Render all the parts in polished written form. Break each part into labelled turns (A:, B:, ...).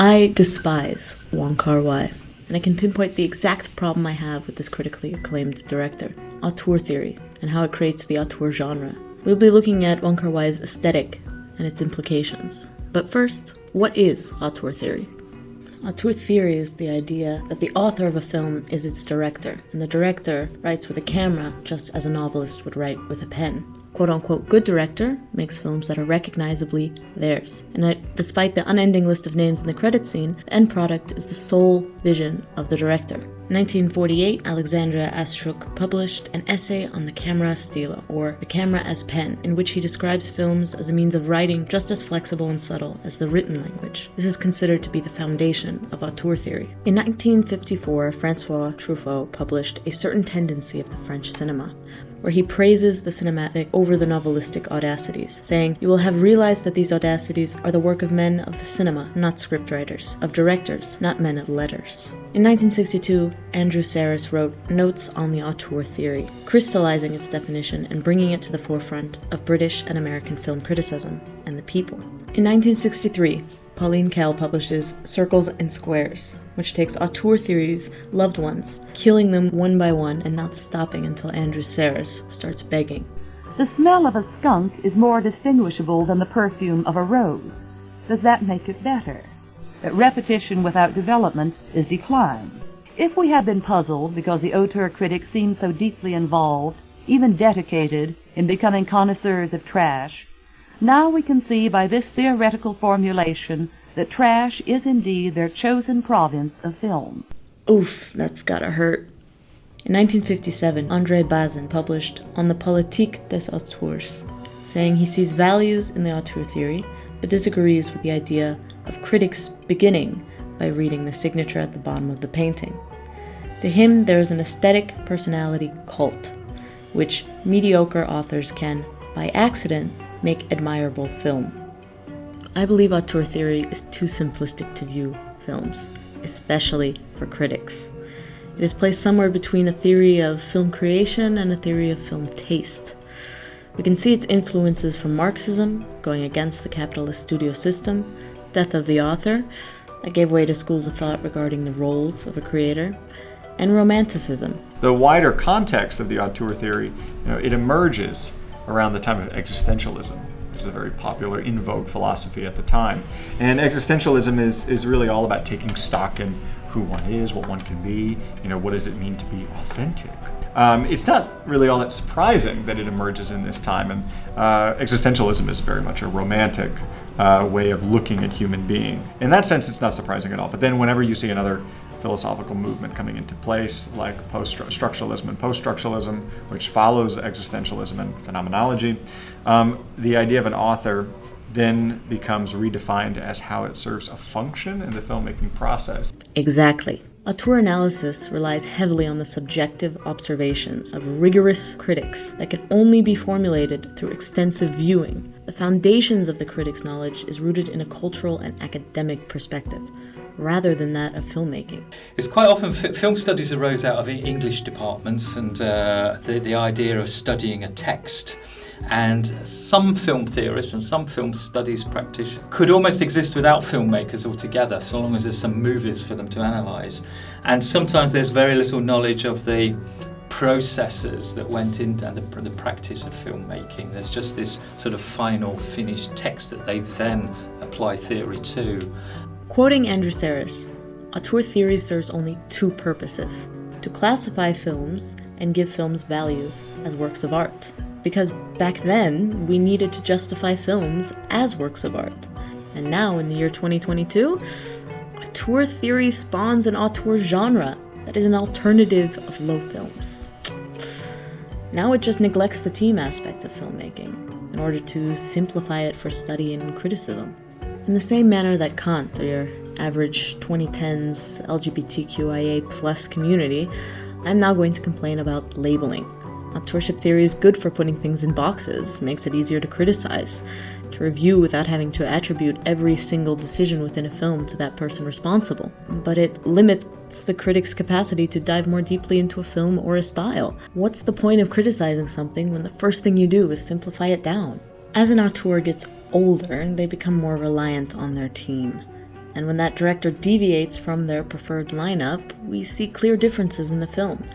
A: I despise Wong Kar-wai, and I can pinpoint the exact problem I have with this critically acclaimed director, auteur theory, and how it creates the auteur genre. We'll be looking at Wong Kar-wai's aesthetic and its implications. But first, what is auteur theory? Auteur theory is the idea that the author of a film is its director, and the director writes with a camera just as a novelist would write with a pen. Quote-unquote good director makes films that are recognizably theirs. And despite the unending list of names in the credit scene, the end product is the sole vision of the director. In 1948, Alexandra Astruk published an essay on the camera stilo, or the camera as pen, in which he describes films as a means of writing just as flexible and subtle as the written language. This is considered to be the foundation of auteur theory. In 1954, François Truffaut published A Certain Tendency of the French Cinema, where he praises the cinematic over the novelistic audacities, saying, "You will have realized that these audacities are the work of men of the cinema, not scriptwriters, of directors, not men of letters." In 1962, Andrew Sarris wrote Notes on the Auteur Theory, crystallizing its definition and bringing it to the forefront of British and American film criticism and the people. In 1963, Pauline Kael publishes Circles and Squares, which takes auteur theory's loved ones, killing them one by one and not stopping until Andrew Sarris starts begging.
B: The smell of a skunk is more distinguishable than the perfume of a rose. Does that make it better? That repetition without development is decline. If we had been puzzled because the auteur critics seemed so deeply involved, even dedicated, in becoming connoisseurs of trash, now we can see by this theoretical formulation that trash is indeed their chosen province of film.
A: Oof, that's gotta hurt. In 1957, André Bazin published On the Politique des Auteurs, saying he sees values in the auteur theory, but disagrees with the idea of critics beginning by reading the signature at the bottom of the painting. To him, there is an aesthetic personality cult, which mediocre authors can, by accident, make admirable film. I believe auteur theory is too simplistic to view films, especially for critics. It is placed somewhere between a theory of film creation and a theory of film taste. We can see its influences from Marxism, going against the capitalist studio system, death of the author, that gave way to schools of thought regarding the roles of a creator, and Romanticism.
C: The wider context of the auteur theory, it emerges around the time of existentialism, which is a very popular, in vogue philosophy at the time. And existentialism is really all about taking stock in who one is, what one can be, what does it mean to be authentic. It's not really all that surprising that it emerges in this time, and existentialism is very much a romantic way of looking at human being. In that sense, it's not surprising at all. But then whenever you see another philosophical movement coming into place, like post-structuralism and post-structuralism, which follows existentialism and phenomenology, the idea of an author then becomes redefined as how it serves a function in the filmmaking process.
A: Exactly. Auteur analysis relies heavily on the subjective observations of rigorous critics that can only be formulated through extensive viewing. The foundations of the critic's knowledge is rooted in a cultural and academic perspective, rather than that of filmmaking.
D: It's quite often film studies arose out of English departments and the idea of studying a text. And some film theorists and some film studies practitioners could almost exist without filmmakers altogether, so long as there's some movies for them to analyse. And sometimes there's very little knowledge of the processes that went into the practice of filmmaking. There's just this sort of final finished text that they then apply theory to.
A: Quoting Andrew Sarris, auteur theory serves only two purposes: to classify films and give films value as works of art. Because back then, we needed to justify films as works of art. And now, in the year 2022, auteur theory spawns an auteur genre that is an alternative of low films. Now it just neglects the team aspect of filmmaking in order to simplify it for study and criticism. In the same manner that Kant, or your average 2010s LGBTQIA+ community, I'm now going to complain about labeling. Authorship theory is good for putting things in boxes, makes it easier to criticize, to review without having to attribute every single decision within a film to that person responsible. But it limits the critic's capacity to dive more deeply into a film or a style. What's the point of criticizing something when the first thing you do is simplify it down? As an auteur gets older, they become more reliant on their team. And when that director deviates from their preferred lineup, we see clear differences in the film,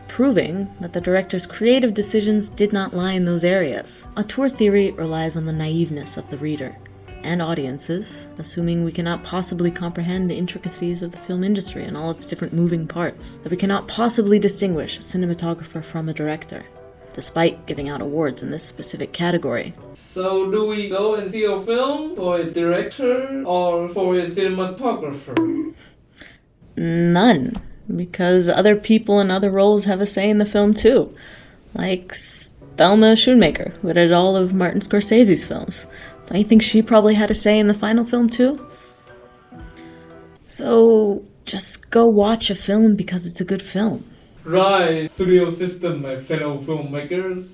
A: proving that the director's creative decisions did not lie in those areas. Auteur theory relies on the naiveness of the reader and audiences, assuming we cannot possibly comprehend the intricacies of the film industry and all its different moving parts, that we cannot possibly distinguish a cinematographer from a director, despite giving out awards in this specific category.
E: So do we go and see a film for its director or for its cinematographer?
A: None, because other people in other roles have a say in the film too, like Thelma Schoonmaker, who did all of Martin Scorsese's films. Don't you think she probably had a say in the final film too? So just go watch a film because it's a good film.
E: Right, studio system, my fellow filmmakers.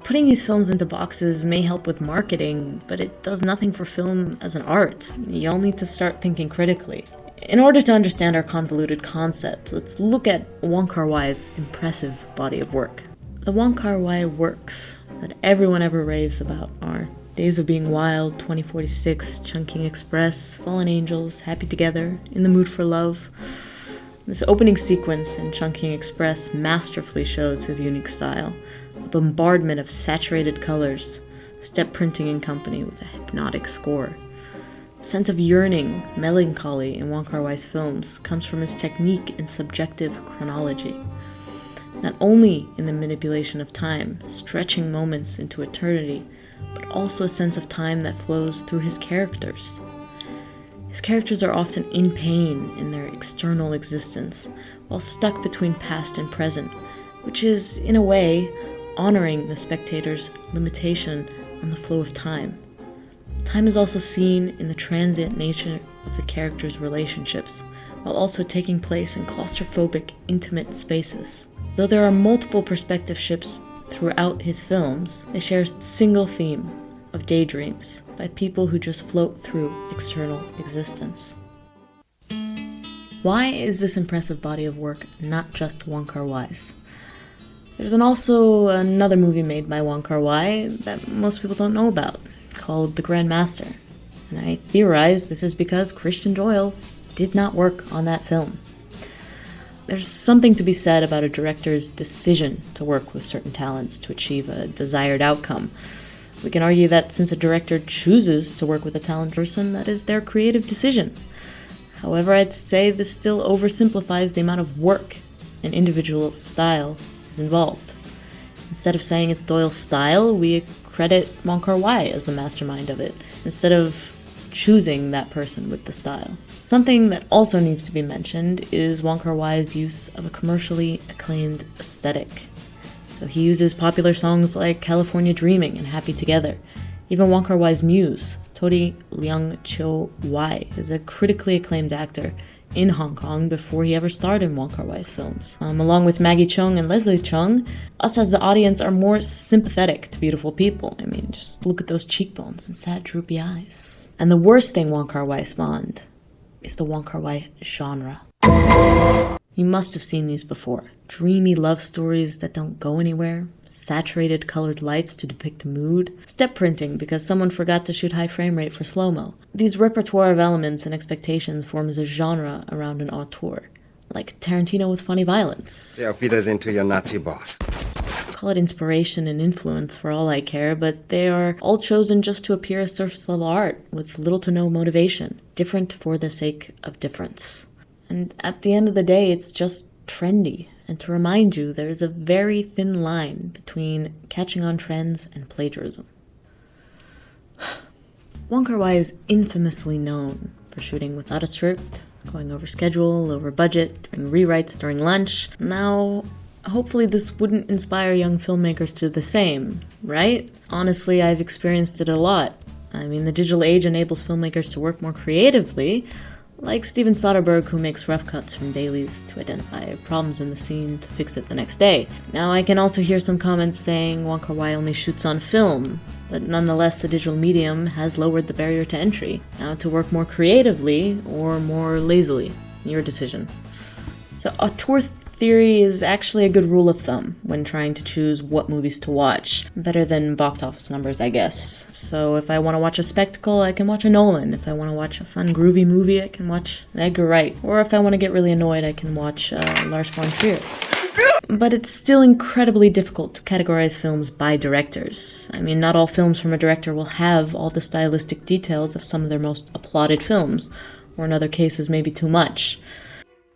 A: Putting these films into boxes may help with marketing, but it does nothing for film as an art. You all need to start thinking critically. In order to understand our convoluted concept, let's look at Wong Kar-wai's impressive body of work. The Wong Kar-wai works that everyone ever raves about are Days of Being Wild, 2046, Chungking Express, Fallen Angels, Happy Together, In the Mood for Love. This opening sequence in Chungking Express masterfully shows his unique style, a bombardment of saturated colors, step printing in company with a hypnotic score. The sense of yearning, melancholy in Wong Kar-wai's films comes from his technique in subjective chronology. Not only in the manipulation of time, stretching moments into eternity, but also a sense of time that flows through his characters. His characters are often in pain in their external existence, while stuck between past and present, which is, in a way, honoring the spectator's limitation on the flow of time. Time is also seen in the transient nature of the characters' relationships, while also taking place in claustrophobic, intimate spaces. Though there are multiple perspective shifts throughout his films, they share a single theme of daydreams by people who just float through external existence. Why is this impressive body of work not just Wong Kar-wai's? There's also another movie made by Wong Kar-wai that most people don't know about, called The Grand Master. And I theorize this is because Christian Doyle did not work on that film. There's something to be said about a director's decision to work with certain talents to achieve a desired outcome. We can argue that since a director chooses to work with a talented person, that is their creative decision. However, I'd say this still oversimplifies the amount of work and individual style is involved. Instead of saying it's Doyle's style, we credit Wong Kar-wai as the mastermind of it, instead of choosing that person with the style. Something that also needs to be mentioned is Wong Kar-wai's use of a commercially acclaimed aesthetic. So he uses popular songs like California Dreaming and Happy Together. Even Wong Kar-wai's muse, Tori Leung Cho Wai, is a critically acclaimed actor in Hong Kong before he ever starred in Wong Kar-wai's films. Along with Maggie Cheung and Leslie Cheung, us as the audience are more sympathetic to beautiful people. I mean, just look at those cheekbones and sad droopy eyes. And the worst thing Wong Kar-wai spawned is the Wong Kar-wai genre. You must have seen these before. Dreamy love stories that don't go anywhere, saturated colored lights to depict mood, step printing because someone forgot to shoot high frame rate for slow-mo. These repertoire of elements and expectations forms a genre around an auteur, like Tarantino with funny violence.
F: They'll feed us into your Nazi boss.
A: Call it inspiration and influence for all I care, but they are all chosen just to appear as surface-level art, with little to no motivation, different for the sake of difference. And at the end of the day, it's just trendy. And to remind you, there's a very thin line between catching on trends and plagiarism. Wong Kar-wai is infamously known for shooting without a script, going over schedule, over budget, doing rewrites during lunch. Now, hopefully this wouldn't inspire young filmmakers to do the same, right? Honestly, I've experienced it a lot. I mean, the digital age enables filmmakers to work more creatively, like Steven Soderbergh, who makes rough cuts from dailies to identify problems in the scene to fix it the next day. Now, I can also hear some comments saying Wong Kar-wai only shoots on film, but nonetheless the digital medium has lowered the barrier to entry. Now, to work more creatively or more lazily, your decision. So auteur theory is actually a good rule of thumb when trying to choose what movies to watch. Better than box office numbers, I guess. So if I want to watch a spectacle, I can watch a Nolan. If I want to watch a fun, groovy movie, I can watch an Edgar Wright. Or if I want to get really annoyed, I can watch Lars von Trier. But it's still incredibly difficult to categorize films by directors. I mean, not all films from a director will have all the stylistic details of some of their most applauded films, or in other cases, maybe too much.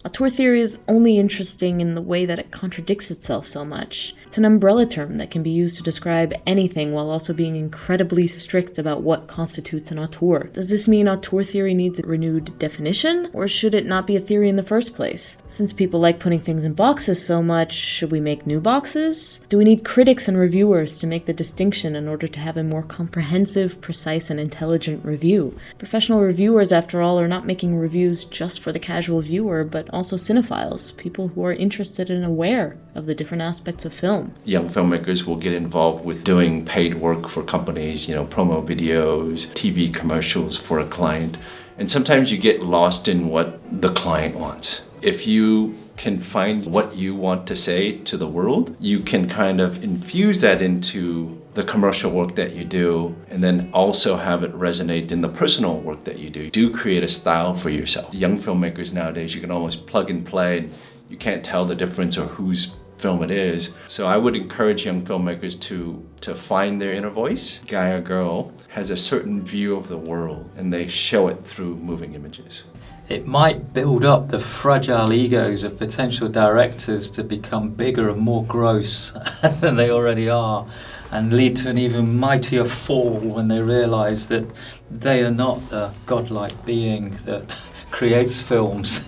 A: Auteur theory is only interesting in the way that it contradicts itself so much. It's an umbrella term that can be used to describe anything while also being incredibly strict about what constitutes an auteur. Does this mean auteur theory needs a renewed definition, or should it not be a theory in the first place? Since people like putting things in boxes so much, should we make new boxes? Do we need critics and reviewers to make the distinction in order to have a more comprehensive, precise, and intelligent review? Professional reviewers, after all, are not making reviews just for the casual viewer, but also cinephiles, people who are interested and aware of the different aspects of film.
G: Young filmmakers will get involved with doing paid work for companies, promo videos, TV commercials for a client. And sometimes you get lost in what the client wants. If you can find what you want to say to the world, you can kind of infuse that into the commercial work that you do, and then also have it resonate in the personal work that you do. Do create a style for yourself. Young filmmakers nowadays, you can almost plug and play, and you can't tell the difference or whose film it is. So I would encourage young filmmakers to find their inner voice. Guy or girl has a certain view of the world, and they show it through moving images.
D: It might build up the fragile egos of potential directors to become bigger and more gross than they already are, and lead to an even mightier fall when they realize that they are not the godlike being that creates films,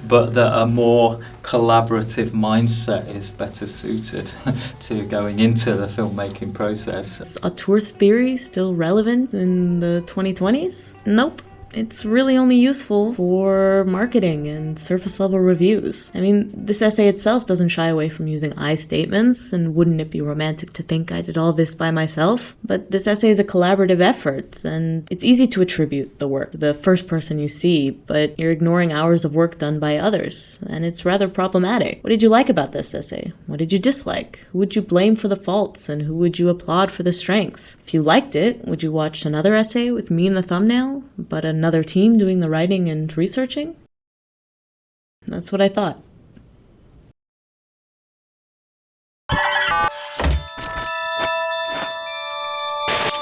D: but that a more collaborative mindset is better suited to going into the filmmaking process.
A: Is auteur theory still relevant in the 2020s? Nope. It's really only useful for marketing and surface-level reviews. I mean, this essay itself doesn't shy away from using I statements, and wouldn't it be romantic to think I did all this by myself? But this essay is a collaborative effort, and it's easy to attribute the work to the first person you see, but you're ignoring hours of work done by others, and it's rather problematic. What did you like about this essay? What did you dislike? Who would you blame for the faults, and who would you applaud for the strengths? If you liked it, would you watch another essay with me in the thumbnail, but another team doing the writing and researching? That's what I thought.